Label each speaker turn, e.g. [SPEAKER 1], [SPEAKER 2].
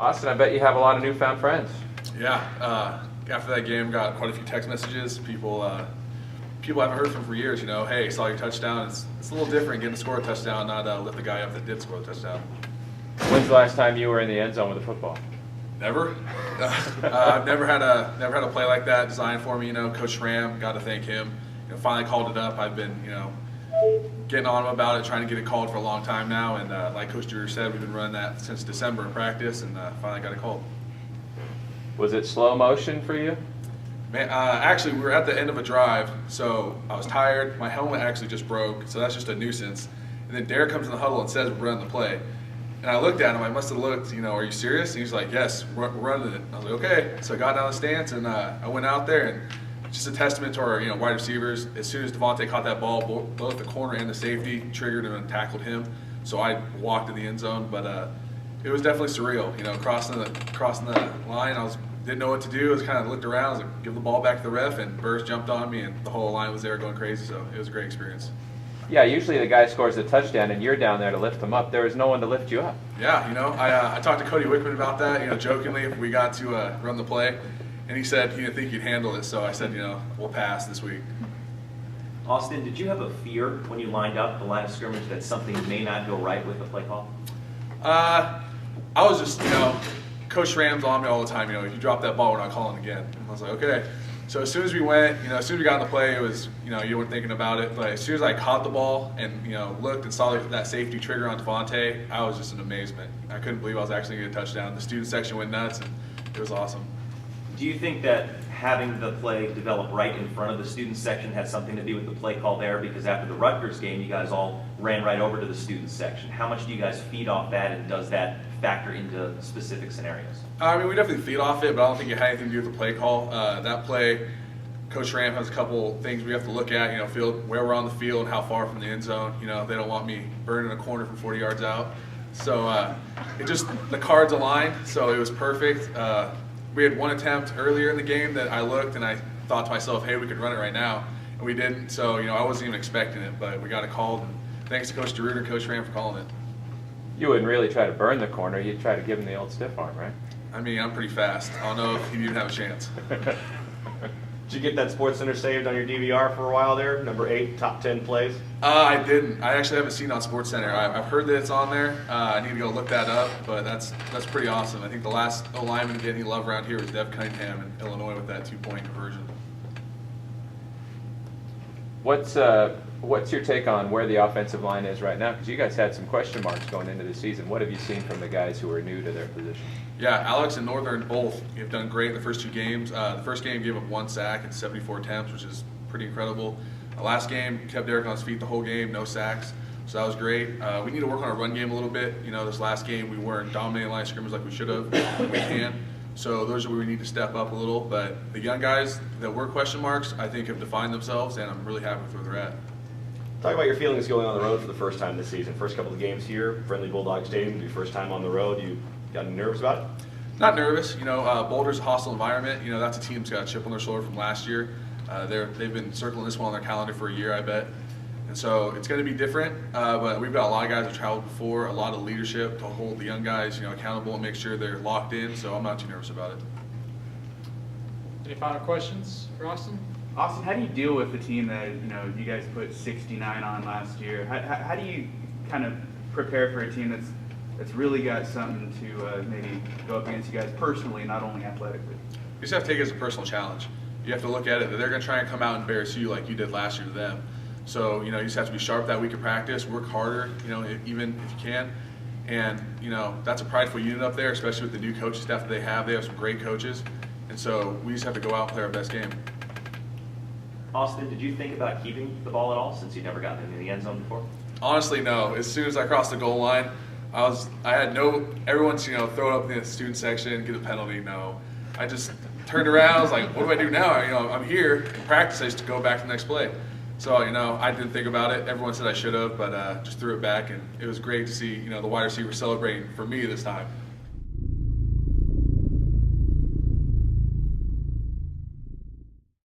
[SPEAKER 1] Austin, I bet you have a lot of newfound friends.
[SPEAKER 2] Yeah, after that game, got quite a few text messages. People I haven't heard from for years. Hey, saw your touchdown. It's a little different getting to score a touchdown, not lift the guy up that did score the touchdown.
[SPEAKER 1] When's the last time you were in the end zone with a football?
[SPEAKER 2] Never. I've never had a play like that designed for me. Coach Schramm, got to thank him. Finally called it up. I've been getting on him about it, trying to get it called for a long time now. And like Coach Drewer said, we've been running that since December in practice, and finally got it called.
[SPEAKER 1] Was it slow motion for you?
[SPEAKER 2] Man, actually, we were at the end of a drive, so I was tired. My helmet actually just broke, so that's just a nuisance. And then Derek comes in the huddle and says we're running the play. And I looked at him. I must have looked, are you serious? And he's like, yes, we're running it. I was like, okay. So I got down the stance, and I went out there, and just a testament to our wide receivers. As soon as Devontae caught that ball, both the corner and the safety triggered him and tackled him. So I walked in the end zone, but it was definitely surreal. Crossing the line, didn't know what to do. I was kind of looked around, I was like, give the ball back to the ref, and Burrs jumped on me, and the whole line was there going crazy. So it was a great experience.
[SPEAKER 1] Yeah, usually the guy scores a touchdown and you're down there to lift him up. There was no one to lift you up.
[SPEAKER 2] Yeah, I talked to Cody Wickman about that, jokingly, if we got to run the play. And he said he didn't think you'd handle it, so I said, we'll pass this week.
[SPEAKER 3] Austin, did you have a fear when you lined up the line of scrimmage that something may not go right with the play call?
[SPEAKER 2] I was just, Coach Schramm's on me all the time, if you drop that ball, we're not calling again. And I was like, okay. So as soon as we went, as soon as we got in the play, it was, you weren't thinking about it. But as soon as I caught the ball and, looked and saw that safety trigger on Devontae, I was just in amazement. I couldn't believe I was actually going to get a touchdown. The student section went nuts, and it was awesome.
[SPEAKER 3] Do you think that having the play develop right in front of the student section had something to do with the play call there? Because after the Rutgers game, you guys all ran right over to the student section. How much do you guys feed off that, and does that factor into specific scenarios?
[SPEAKER 2] We definitely feed off it, but I don't think it had anything to do with the play call. That play, Coach Schramm has a couple things we have to look at, where we're on the field, how far from the end zone. They don't want me burning a corner from 40 yards out. So the cards aligned, so it was perfect. We had one attempt earlier in the game that I looked and I thought to myself, hey, we could run it right now. And we didn't, so I wasn't even expecting it, but we got it called. And thanks to Coach DeRuiter and Coach Schramm for calling it.
[SPEAKER 1] You wouldn't really try to burn the corner. You'd try to give him the old stiff arm, right?
[SPEAKER 2] I'm pretty fast. I don't know if he'd even have a chance.
[SPEAKER 4] Did you get that SportsCenter saved on your DVR for a while there? Number 8, top 10 plays?
[SPEAKER 2] I didn't. I actually haven't seen it on SportsCenter. I've heard that it's on there. I need to go look that up, but that's pretty awesome. I think the last lineman to get any love around here was Dev Cunningham in Illinois with that 2-point conversion.
[SPEAKER 1] What's your take on where the offensive line is right now? Because you guys had some question marks going into the season. What have you seen from the guys who are new to their position?
[SPEAKER 2] Yeah, Alex and Northern both have done great in the first 2 games. The first game gave up 1 sack and 74 attempts, which is pretty incredible. The last game kept Derek on his feet the whole game, no sacks, so that was great. We need to work on our run game a little bit. This last game we weren't dominating line of scrimmage like we should have. We can. So those are where we need to step up a little. But the young guys that were question marks, I think, have defined themselves, and I'm really happy with where they're at.
[SPEAKER 4] Talk about your feelings going on the road for the first time this season. First couple of games here, Friendly Bulldog Stadium, your first time on the road. You got any nerves about it?
[SPEAKER 2] Not nervous. Boulder's a hostile environment. That's a team that's got a chip on their shoulder from last year. They've been circling this one on their calendar for a year, I bet. And so it's going to be different, but we've got a lot of guys that traveled before, a lot of leadership to hold the young guys, accountable and make sure they're locked in. So I'm not too nervous about it.
[SPEAKER 5] Any final questions for Austin?
[SPEAKER 6] Austin, how do you deal with a team that you guys put 69 on last year? How do you kind of prepare for a team that's really got something to maybe go up against you guys personally, not only athletically?
[SPEAKER 2] You just have to take it as a personal challenge. You have to look at it that they're going to try and come out and embarrass you like you did last year to them. So you just have to be sharp that week of practice, work harder, even if you can. And that's a prideful unit up there, especially with the new coaching staff that they have. They have some great coaches, and so we just have to go out and play our best game.
[SPEAKER 3] Austin, did you think about keeping the ball at all since you'd never gotten into the end zone before?
[SPEAKER 2] Honestly, no. As soon as I crossed the goal line, everyone's throw it up in the student section, get a penalty. No, I just turned around. I was like, what do I do now? I'm here in practice. I used to go back to the next play. So I didn't think about it. Everyone said I should have, but just threw it back, and it was great to see the wide receiver celebrating for me this time.